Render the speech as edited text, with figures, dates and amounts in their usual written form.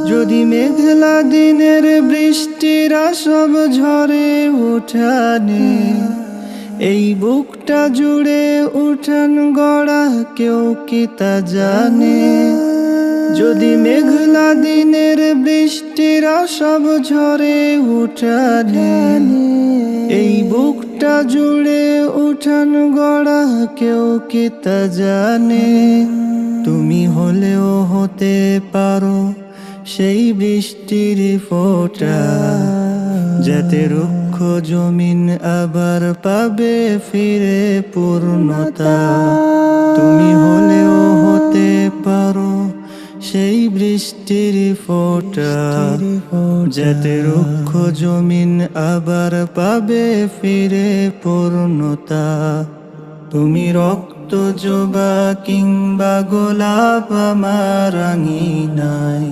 যদি মেঘলা দিনের বৃষ্টিরা সব ঝরে উঠানে, এই বুকটা জুড়ে উঠান গড়া কেউ কি তা জানে? যদি মেঘলা দিনের বৃষ্টিরা সব ঝরে উঠানে, এই বুকটা জুড়ে উঠান গড়া কেউ কি তা জানে? তুমি হলেও হতে পারো সেই বৃষ্টির ফোঁটা, যাতে রুক্ষ জমিন আবার পাবে ফিরে পূর্ণতা। তুমি হলেও হতে পারো সেই বৃষ্টির ফোঁটা, যাতে রুক্ষ জমিন আবার পাবে ফিরে পূর্ণতা। তুমি রক্ত জবা কিংবা গোলাপ আমার আঙিনায়,